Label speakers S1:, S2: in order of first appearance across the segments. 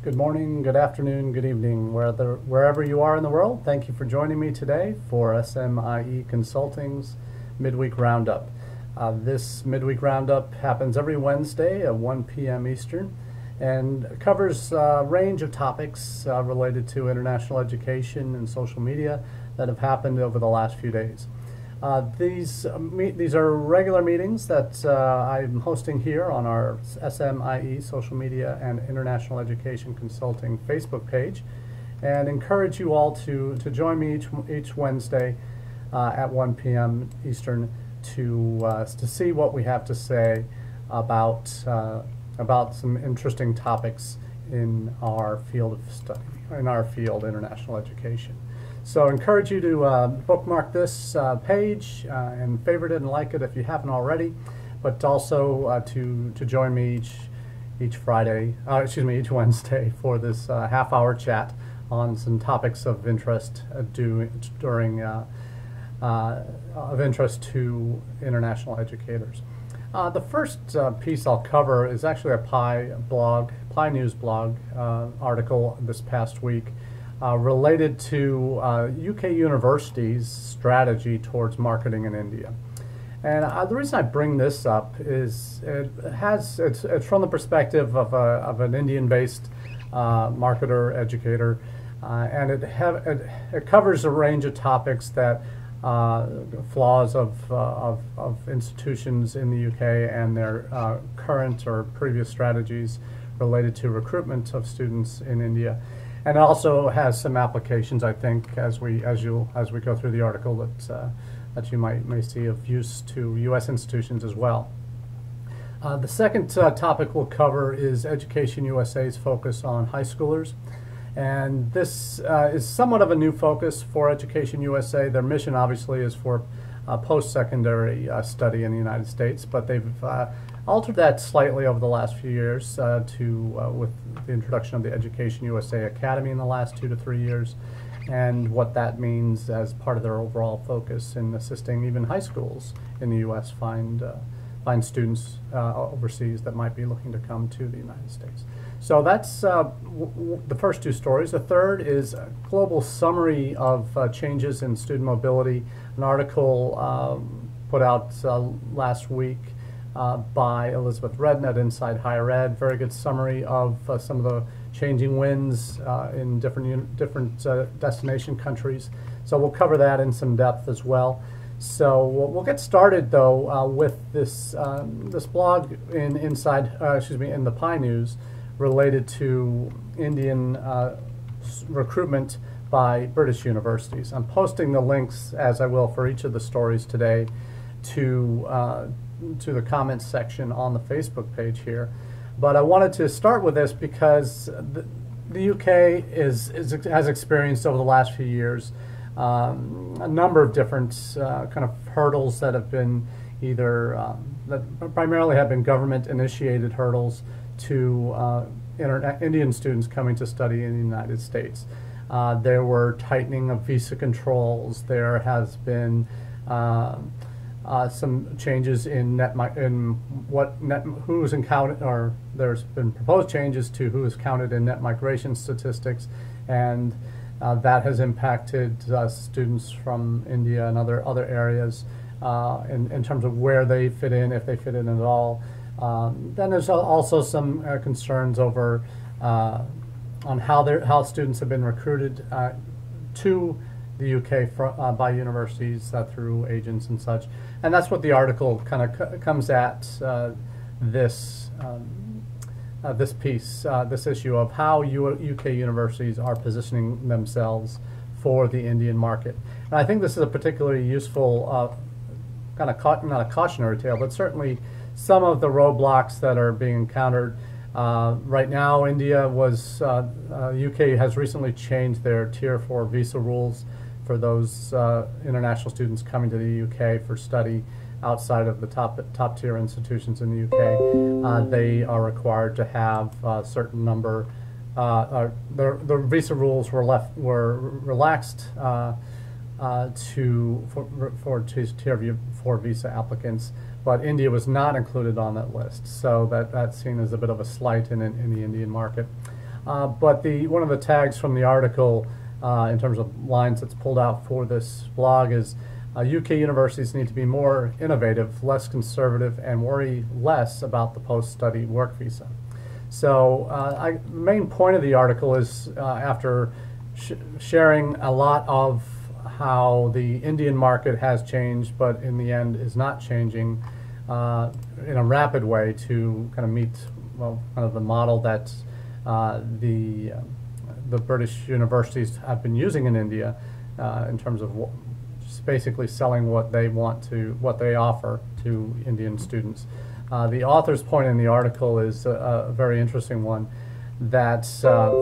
S1: Good morning, good afternoon, good evening, wherever you are in the world. Thank you for joining me today for SMIE Consulting's Midweek Roundup. This Midweek Roundup happens every Wednesday at 1 p.m. Eastern and covers a range of topics related to international education and social media that have happened over the last few days. These are regular meetings that I'm hosting here on our SMIE Social Media and International Education Consulting Facebook page, and encourage you all to join me each Wednesday at 1 p.m. Eastern to see what we have to say about some interesting topics in our field of study, in our field, international education. So I encourage you to bookmark this page and favorite it and like it if you haven't already, but also to join me each Wednesday for this half-hour chat on some topics of interest of interest to international educators. The first piece I'll cover is actually a PI News blog article this past week. Related to UK universities' strategy towards marketing in India. And the reason I bring this up is it's from the perspective of an Indian-based marketer, educator, and it covers a range of topics that flaws of institutions in the UK and their current or previous strategies related to recruitment of students in India. And it also has some applications, I think, as we go through the article that you may see of use to U.S. institutions as well. The second topic we'll cover is Education USA's focus on high schoolers, and this is somewhat of a new focus for Education USA. Their mission, obviously, is for post-secondary study in the United States, but they've altered that slightly over the last few years with the introduction of the Education USA Academy in the last 2 to 3 years, and what that means as part of their overall focus in assisting even high schools in the U.S. find students overseas that might be looking to come to the United States. So that's the first two stories. The third is a global summary of changes in student mobility, an article put out last week by Elizabeth Redden at Inside Higher Ed. Very good summary of some of the changing winds in different destination countries. So we'll cover that in some depth as well. So we'll get started though with this blog in the PI News related to Indian recruitment by British universities. I'm posting the links, as I will for each of the stories today, to the comments section on the Facebook page here. But I wanted to start with this because the UK has experienced over the last few years a number of different kind of hurdles that have been either that primarily have been government initiated hurdles to Indian students coming to study in the United States. There were tightening of visa controls. There has been some changes in who's counted, or there's been proposed changes to who is counted in net migration statistics, and that has impacted students from India and other areas in terms of where they fit in, if they fit in at all. Then there's also some concerns over on how students have been recruited to the UK by universities through agents and such, and that's what the article kind of comes at this issue of how UK universities are positioning themselves for the Indian market. And I think this is a particularly useful kind of not a cautionary tale, but certainly some of the roadblocks that are being encountered. Right now, UK has recently changed their Tier 4 visa rules for those international students coming to the UK for study outside of the top tier institutions in the UK. They are required to have a certain number. The visa rules were relaxed for Tier 4 visa applicants, but India was not included on that list, so that's seen as a bit of a slight in the Indian market. But one of the tags from the article, in terms of lines that's pulled out for this blog, is UK universities need to be more innovative, less conservative, and worry less about the post-study work visa. So the main point of the article is, after sharing a lot of how the Indian market has changed, but in the end is not changing in a rapid way to kind of meet, well, kind of the model that the British universities have been using in India, in terms of just basically selling what they offer to Indian students. The author's point in the article is a very interesting one, that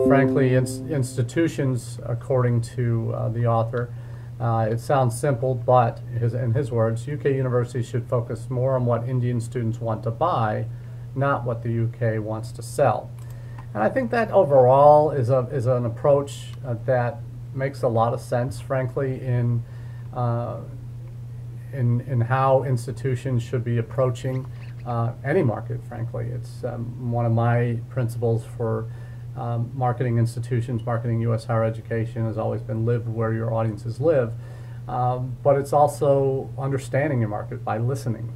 S1: frankly institutions, according to the author, it sounds simple, but in his words, UK universities should focus more on what Indian students want to buy, not what the UK wants to sell. And I think that overall is an approach that makes a lot of sense, frankly, in how institutions should be approaching any market, frankly. It's one of my principles for marketing institutions, marketing U.S. higher education, has always been live where your audiences live. But it's also understanding your market by listening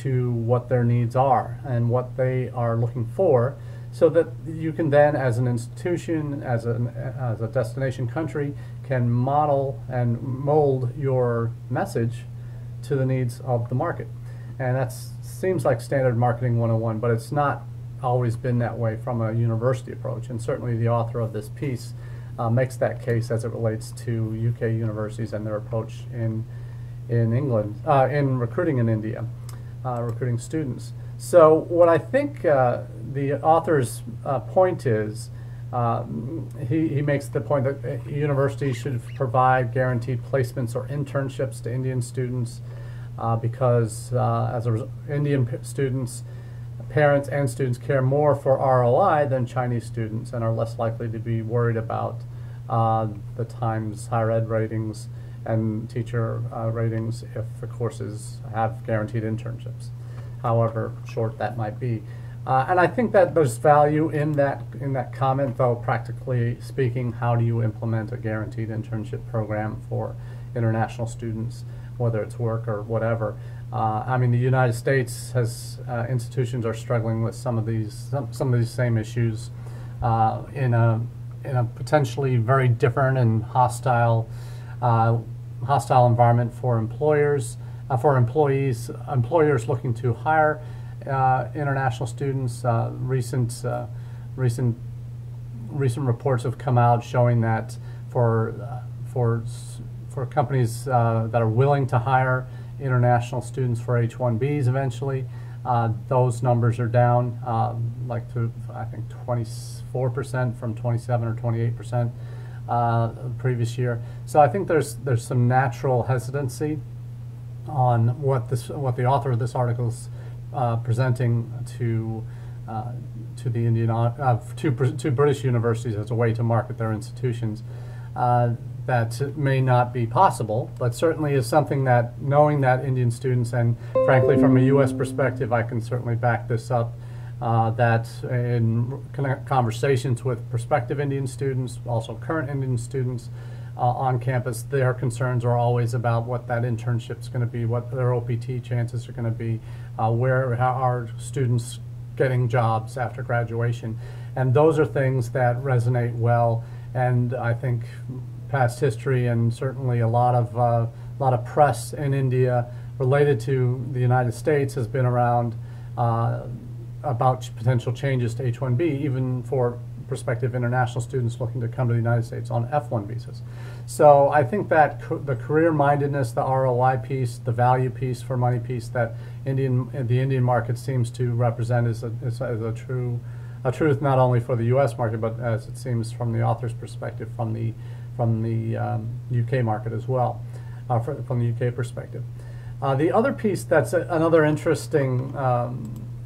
S1: to what their needs are and what they are looking for, so that you can then, as an institution, as a destination country, can model and mold your message to the needs of the market. And that seems like standard marketing 101, but it's not always been that way from a university approach. And certainly the author of this piece makes that case as it relates to UK universities and their approach in England, in recruiting in India, recruiting students. So what I think the author's point is, he makes the point that universities should provide guaranteed placements or internships to Indian students, because Indian students, parents and students care more for ROI than Chinese students, and are less likely to be worried about the Times higher ed ratings and teacher ratings if the courses have guaranteed internships, however short that might be. And I think that there's value in that comment, though practically speaking, how do you implement a guaranteed internship program for international students, whether it's work or whatever? I mean, the United States has institutions are struggling with some of these same issues in a potentially very different and hostile environment for employers, for employees, employers looking to hire international students. Recent reports have come out showing that for companies that are willing to hire international students for H-1Bs eventually, those numbers are down like to, I think, 24% from 27 or 28% the previous year. So I think there's some natural hesitancy on what the author of this article is presenting to the Indian to British universities as a way to market their institutions. That may not be possible, but certainly is something that, knowing that Indian students, and frankly from a U.S. perspective, I can certainly back this up, that in conversations with prospective Indian students, also current Indian students on campus, their concerns are always about what that internship is going to be, what their OPT chances are going to be, how are students getting jobs after graduation. And those are things that resonate well, and I think past history and certainly a lot of press in India related to the United States has been around about potential changes to H-1B, even for prospective international students looking to come to the United States on F-1 visas. So I think that the career-mindedness, the ROI piece, the value piece for money piece that the Indian market seems to represent is a truth not only for the U.S. market, but as it seems from the author's perspective, from the UK market as well, from the UK perspective. The other piece that's another interesting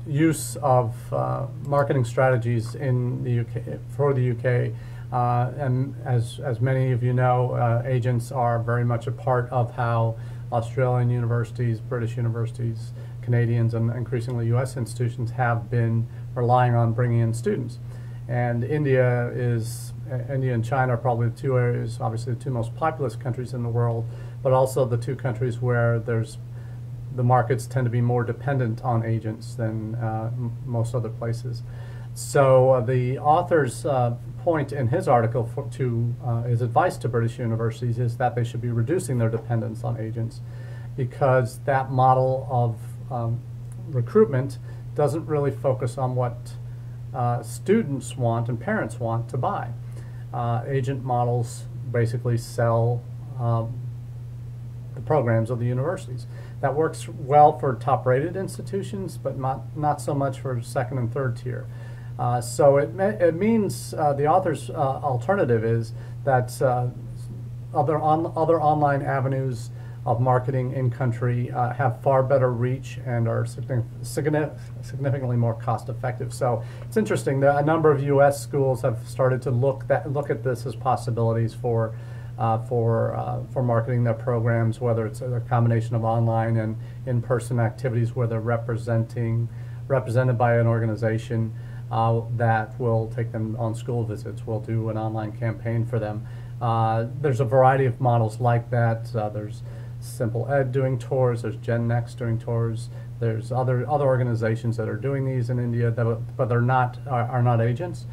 S1: use of marketing strategies in the UK, for the UK, and as many of you know, agents are very much a part of how Australian universities, British universities, Canadians and increasingly U.S. institutions have been relying on bringing in students. And India and China are probably the two areas, obviously the two most populous countries in the world, but also the two countries where the markets tend to be more dependent on agents than most other places. So the author's point in his article his advice to British universities is that they should be reducing their dependence on agents, because that model of recruitment doesn't really focus on what students want and parents want to buy. Agent models basically sell the programs of the universities. That works well for top-rated institutions, but not so much for second and third tier. So it means the author's alternative is that other online avenues of marketing in country have far better reach and are significantly more cost effective. So it's interesting that a number of U.S. schools have started to look at this as possibilities for marketing their programs, whether it's a combination of online and in-person activities where they're represented by an organization that will take them on school visits. We'll do an online campaign for them. There's a variety of models like that. There's Simple Ed doing tours. There's GenNext doing tours. There's other organizations that are doing these in India, but they're not are not agents.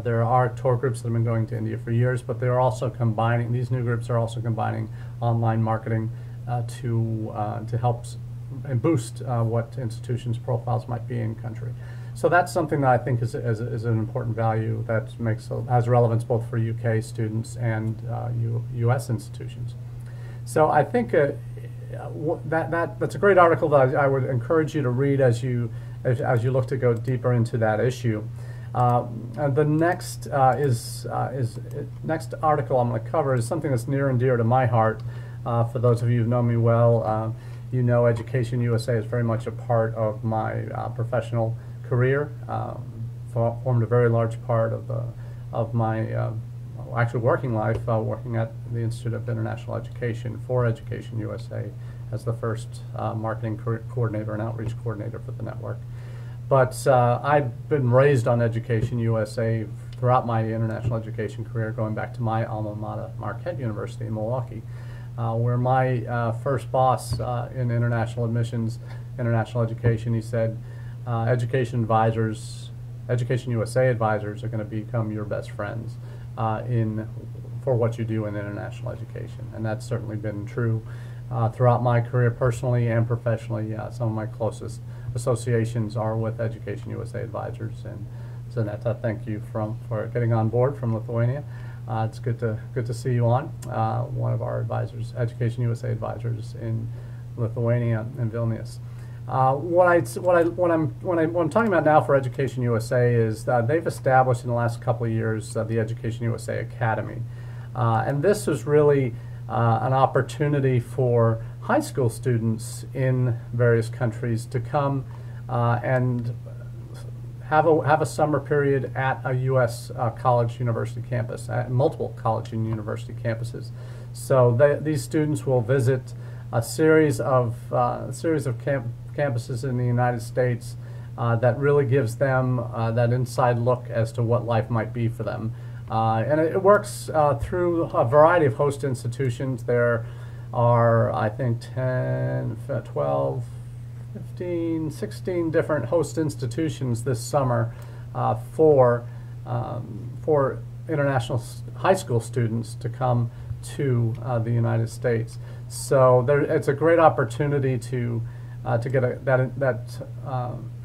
S1: There are tour groups that have been going to India for years, but they're also combining. These new groups are also combining online marketing to help and boost what institutions' profiles might be in country. So that's something that I think is an important value that has relevance both for UK students and US institutions. So I think that's a great article that I would encourage you to read as you look to go deeper into that issue. And the next next article I'm going to cover is something that's near and dear to my heart. For those of you who know me well, you know Education USA is very much a part of my professional career. Formed a very large part of my actual working life, working at the Institute of International Education for Education USA as the first marketing coordinator and outreach coordinator for the network. But I've been raised on Education USA throughout my international education career, going back to my alma mater, Marquette University in Milwaukee, where my first boss in international admissions, international education, he said, Education USA advisors are going to become your best friends for what you do in international education. And that's certainly been true throughout my career personally and professionally. Some of my closest associations are with Education USA advisors. And Zaneta, thank you for getting on board from Lithuania. It's good to see you on. One of our advisors, Education USA advisors in Lithuania and Vilnius. What I'm talking about now for Education USA is that they've established in the last couple of years the Education USA Academy. And this is really an opportunity for high school students in various countries to come and have a summer period at a U.S. college university campus, at multiple college and university campuses. So these students will visit a series of campuses in the United States that really gives them that inside look as to what life might be for them. And it works through a variety of host institutions. There are, I think, 10, 12, 15, 16 different host institutions this summer for international high school students to come to the United States. So it's a great opportunity to get that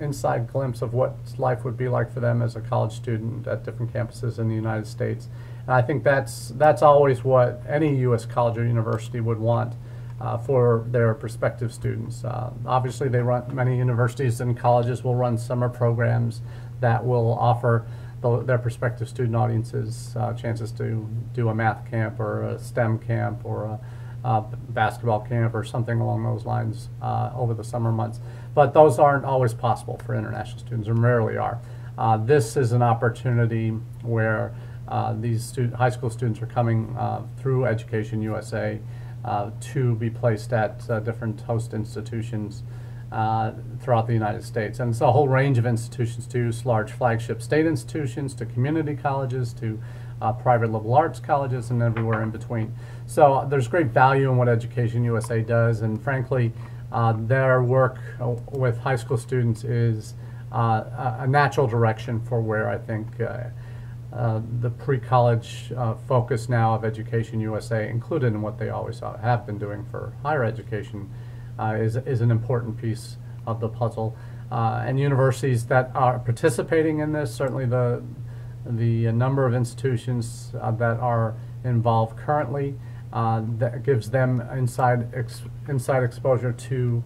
S1: inside glimpse of what life would be like for them as a college student at different campuses in the United States. And I think that's always what any U.S. college or university would want for their prospective students. Obviously, many universities and colleges will run summer programs that will offer their prospective student audiences chances to do a math camp or a STEM camp or a basketball camp or something along those lines over the summer months. But those aren't always possible for international students, or rarely are. This is an opportunity where these high school students are coming through Education USA to be placed at different host institutions throughout the United States. And it's a whole range of institutions too, large flagship state institutions to community colleges to private liberal arts colleges and everywhere in between. So there's great value in what Education USA does, and frankly, their work with high school students is a natural direction for where I think the pre-college focus now of Education USA, included in what they always have been doing for higher education, is an important piece of the puzzle. And universities that are participating in this, certainly the number of institutions that are involved currently, that gives them inside exposure to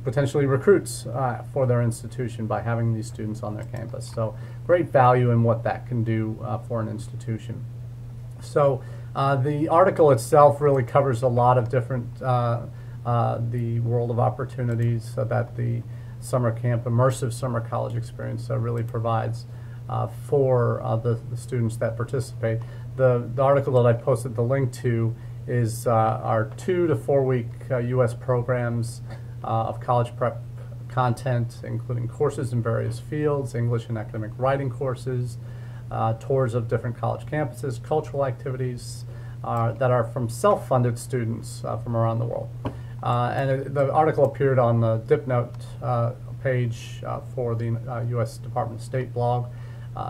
S1: potentially recruits for their institution by having these students on their campus. So great value in what that can do for an institution. So the article itself really covers a lot of different the world of opportunities that the summer camp, immersive summer college experience really provides for the students that participate. The article that I posted the link to is our 2 to 4 week U.S. programs of college prep content, including courses in various fields, English and academic writing courses, tours of different college campuses, cultural activities that are from self-funded students from around the world. The article appeared on the DipNote page for the U.S. Department of State blog.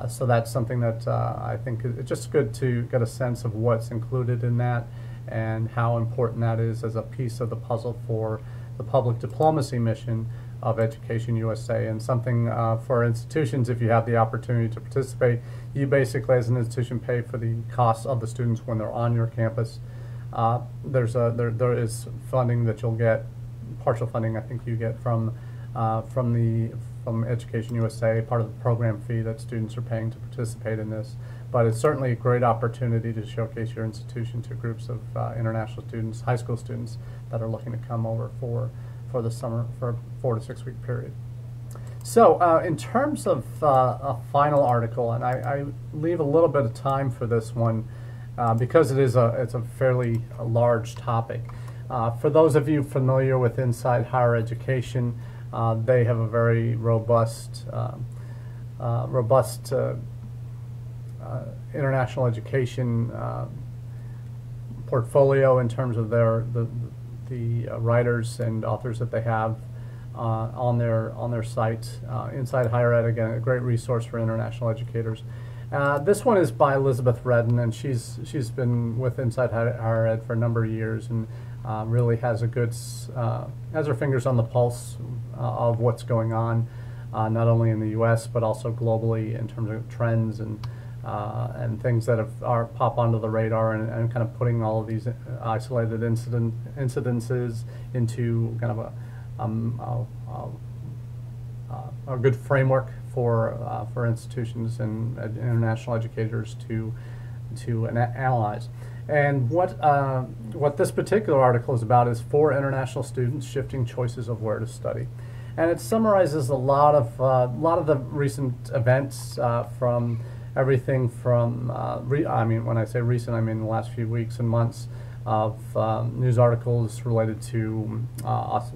S1: So that's something that I think it's just good to get a sense of what's included in that and how important that is as a piece of the puzzle for the public diplomacy mission of Education USA, and something for institutions, if you have the opportunity to participate, you basically as an institution pay for the costs of the students when they're on your campus. There is funding that you'll get, partial funding I think you get from Education USA, part of the program fee that students are paying to participate in this. But it's certainly a great opportunity to showcase your institution to groups of international students, high school students that are looking to come over for the summer, for a 4 to 6 week period. So in terms of a final article, and I leave a little bit of time for this one because it's a fairly large topic. For those of you familiar with Inside Higher Education, they have a very robust international education portfolio in terms of the writers and authors that they have on their site. Inside Higher Ed, again, a great resource for international educators. This one is by Elizabeth Redden, and she's been with Inside Higher Ed for a number of years, and really has her fingers on the pulse of what's going on, not only in the U.S. but also globally in terms of trends and things that pop onto the radar, and kind of putting all of these isolated incidences into kind of a good framework for institutions and international educators to analyze. And what this particular article is about is 4 international students shifting choices of where to study, and it summarizes a lot of the recent events from everything from when I say recent, I mean the last few weeks and months of news articles related to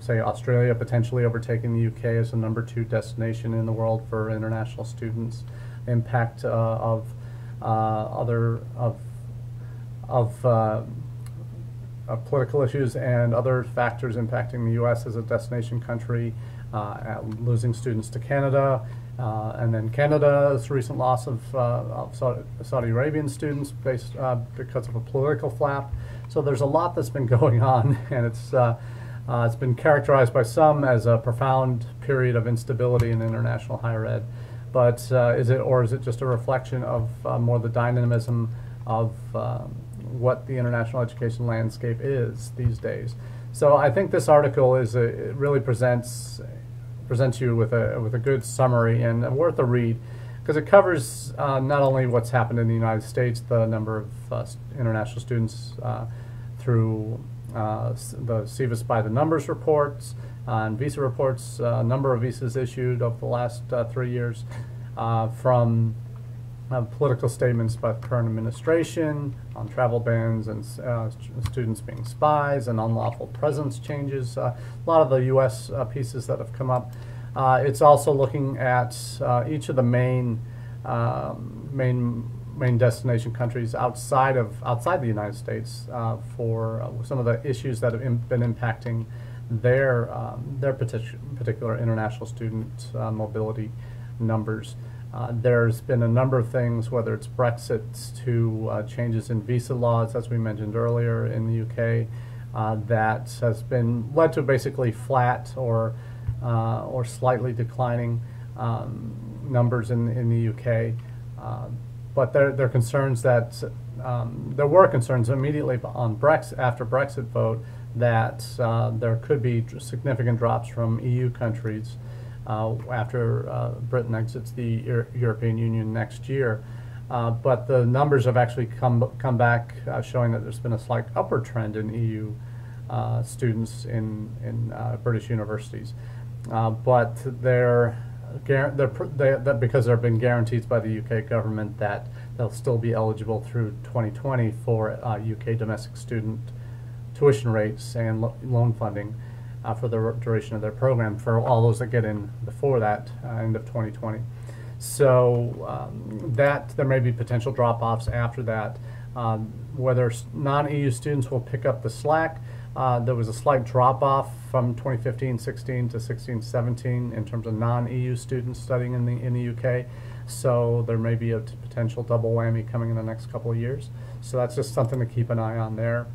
S1: say Australia potentially overtaking the UK as the #2 destination in the world for international students, impact of political issues and other factors impacting the U.S. as a destination country, losing students to Canada, and then Canada's recent loss of Saudi Arabian students based because of a political flap. So there's a lot that's been going on, and it's been characterized by some as a profound period of instability in international higher ed. But is it just a reflection of more the dynamism of what the international education landscape is these days? So I think this article it really presents you with a good summary and worth a read, because it covers not only what's happened in the United States, the number of international students through the SEVIS by the numbers reports and visa reports, number of visas issued over the last 3 years, from political statements by the current administration on travel bans and students being spies and unlawful presence changes. A lot of the U.S. Pieces that have come up. It's also looking at each of the main destination countries outside the United States for some of the issues that have been impacting their particular international student mobility numbers. There's been a number of things, whether it's Brexit to changes in visa laws, as we mentioned earlier in the UK, that has been led to basically flat or slightly declining numbers in the UK. But there are concerns that there were concerns immediately on after Brexit vote that there could be significant drops from EU countries after Britain exits the European Union next year. But the numbers have actually come back showing that there's been a slight upward trend in EU students in British universities. But because there have been guarantees by the UK government that they'll still be eligible through 2020 for UK domestic student tuition rates and loan funding for the duration of their program for all those that get in before that end of 2020. So that there may be potential drop-offs after that. Whether non-EU students will pick up the slack. There was a slight drop-off from 2015-16 to 16-17 in terms of non-EU students studying in the UK. So there may be a potential double whammy coming in the next couple of years. So that's just something to keep an eye on there.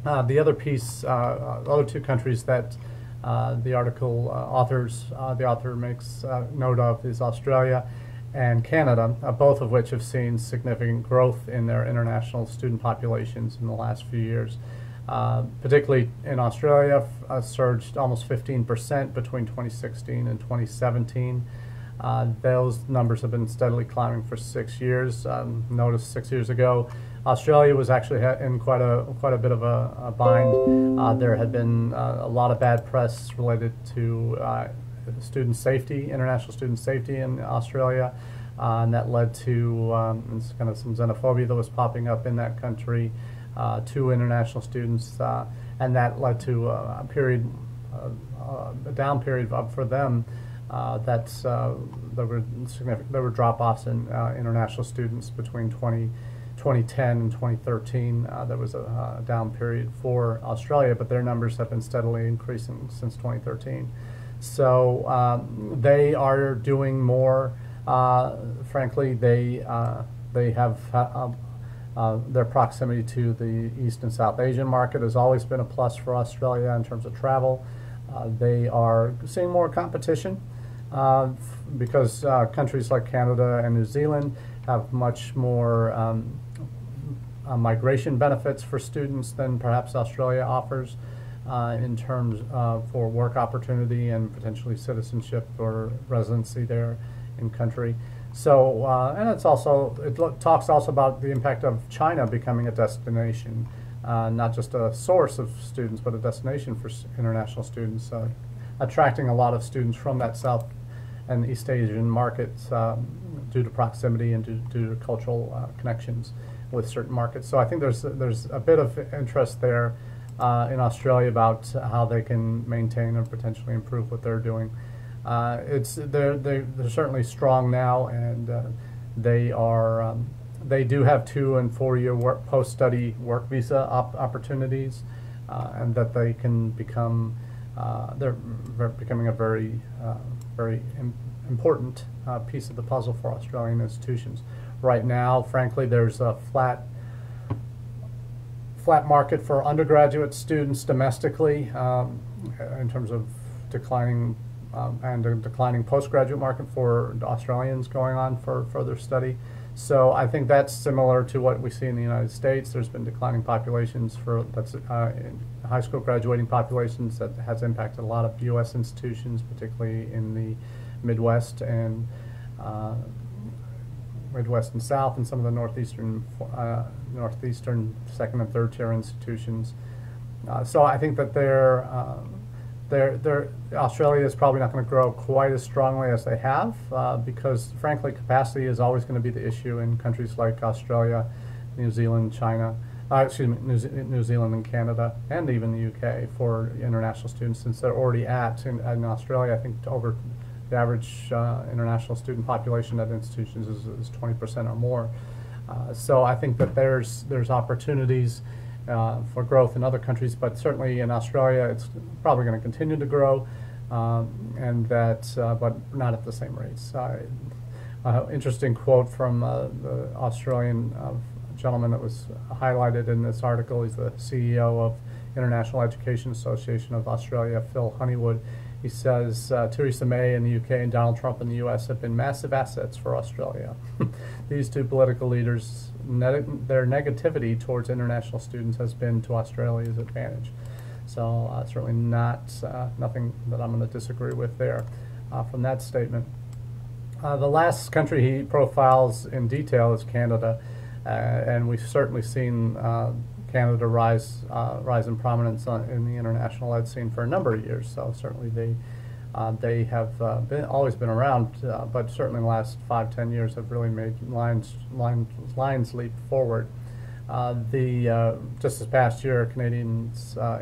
S1: The other piece, other two countries that the author makes note of is Australia and Canada, both of which have seen significant growth in their international student populations in the last few years. Particularly in Australia, surged almost 15% between 2016 and 2017. Those numbers have been steadily climbing for 6 years. Notice 6 years ago, Australia was actually in quite a bit of a bind. There had been a lot of bad press related to student safety, international student safety in Australia, and that led to kind of some xenophobia that was popping up in that country to international students, and that led to a down period for them. There were drop-offs in international students between 2010 and 2013. There was a down period for Australia, but their numbers have been steadily increasing since 2013. So they are doing more. Frankly, they have their proximity to the East and South Asian market has always been a plus for Australia in terms of travel. They are seeing more competition because countries like Canada and New Zealand have much more migration benefits for students than perhaps Australia offers in terms for work opportunity and potentially citizenship or residency there in country. So, and it talks also about the impact of China becoming a destination, not just a source of students, but a destination for international students, attracting a lot of students from that South and East Asian markets due to proximity and due to cultural connections with certain markets. So I think there's a bit of interest there in Australia about how they can maintain and potentially improve what they're doing. They're certainly strong now, and they do have 2- and 4-year post-study work visa opportunities, and that they can become they're becoming a very important piece of the puzzle for Australian institutions. Right now, frankly, there's a flat market for undergraduate students domestically in terms of declining and a declining postgraduate market for Australians going on for further study. So I think that's similar to what we see in the United States. There's been declining populations in high school graduating populations that has impacted a lot of U.S. institutions, particularly in the Midwest and South, and some of the northeastern second and third tier institutions. So I think that Australia is probably not going to grow quite as strongly as they have because, frankly, capacity is always going to be the issue in countries like Australia, New Zealand, China, New Zealand and Canada, and even the UK for international students, since they're already in Australia, I think over the average international student population at institutions is 20% or more. So I think that there's opportunities for growth in other countries, but certainly in Australia it's probably going to continue to grow, and that, but not at the same rates. Interesting quote from the Australian gentleman that was highlighted in this article. He's the CEO of International Education Association of Australia, Phil Honeywood. He says, Theresa May in the UK and Donald Trump in the US have been massive assets for Australia. These two political leaders, their negativity towards international students has been to Australia's advantage. So certainly nothing that I'm going to disagree with there from that statement. The last country he profiles in detail is Canada, and we've certainly seen Canada rise in prominence in the international ed scene for a number of years. So certainly they have always been around, but certainly in the last 5-10 years have really made lines leap forward. Just this past year, Canadian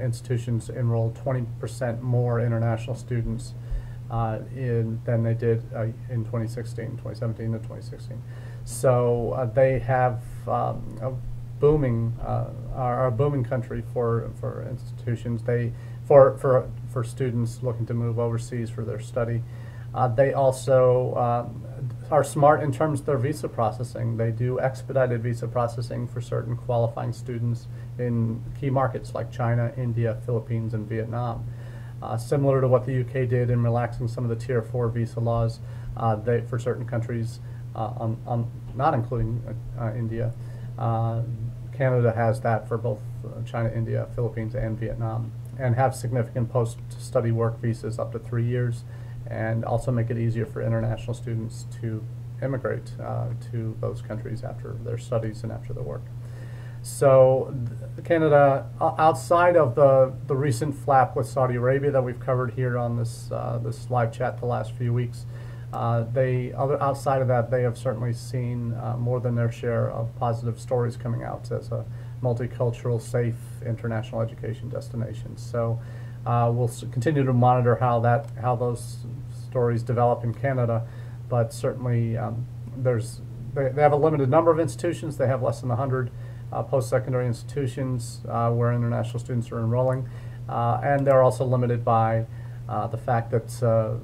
S1: institutions enrolled 20% more international students than they did in 2017 to 2016. So they have a booming country for institutions. For students looking to move overseas for their study. They also are smart in terms of their visa processing. They do expedited visa processing for certain qualifying students in key markets like China, India, Philippines, and Vietnam. Similar to what the UK did in relaxing some of the Tier 4 visa laws for certain countries, not including India. Canada has that for both China, India, Philippines, and Vietnam, and have significant post-study work visas up to 3 years, and also make it easier for international students to immigrate to those countries after their studies and after their work. So Canada, outside of the recent flap with Saudi Arabia that we've covered here on this live chat the last few weeks, outside of that, they have certainly seen more than their share of positive stories coming out as a multicultural, safe international education destination. So we'll continue to monitor how those stories develop in Canada, but certainly they have a limited number of institutions. They have less than 100 post-secondary institutions where international students are enrolling, and they're also limited by the fact that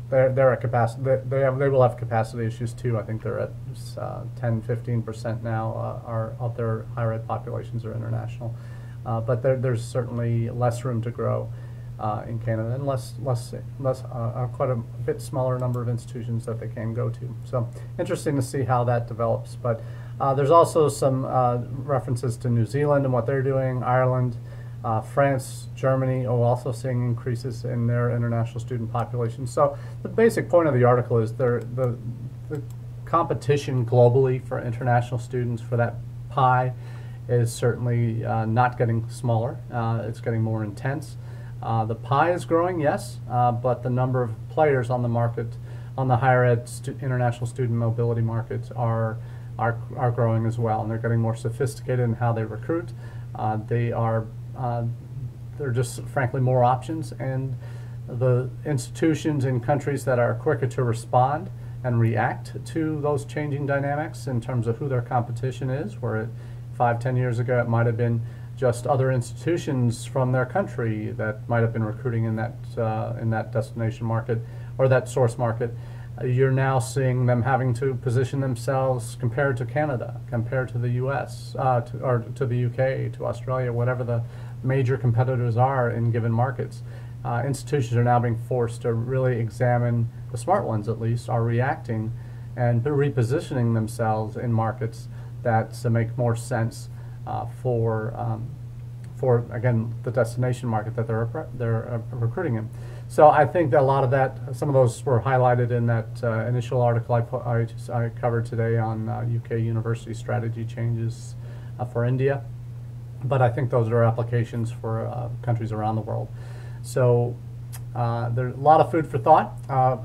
S1: they're at capacity. They will have capacity issues too. I think they're at 10-15% now of their higher ed populations are international, but there's certainly less room to grow in Canada, and quite a bit smaller number of institutions that they can go to. So interesting to see how that develops. But there's also some references to New Zealand and what they're doing, Ireland, France, Germany are also seeing increases in their international student population. So the basic point of the article is the competition globally for international students for that pie is certainly not getting smaller. It's getting more intense. The pie is growing, yes, but the number of players on the market, on the higher ed international student mobility markets are growing as well, and they're getting more sophisticated in how they recruit. There are just frankly more options, and the institutions in countries that are quicker to respond and react to those changing dynamics in terms of who their competition is, where 5-10 years ago it might have been just other institutions from their country that might have been recruiting in that destination market or that source market. You're now seeing them having to position themselves compared to Canada, compared to the US, or to the UK, to Australia, whatever the major competitors are in given markets. Institutions are now being forced to really examine, the smart ones at least, are reacting and repositioning themselves in markets that make more sense for again, the destination market that they're recruiting in. So I think that a lot of that, some of those were highlighted in that initial article I covered today on UK university strategy changes for India. But I think those are applications for countries around the world. So There's a lot of food for thought.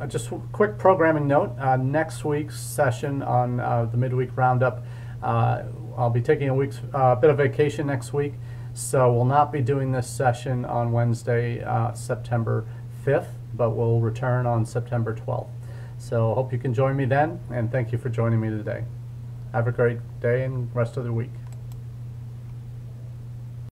S1: Just a quick programming note, next week's session on the midweek roundup, I'll be taking a week's bit of vacation next week, so we'll not be doing this session on Wednesday, September 5th, but we'll return on September 12th. So hope you can join me then, and thank you for joining me today. Have a great day and rest of the week.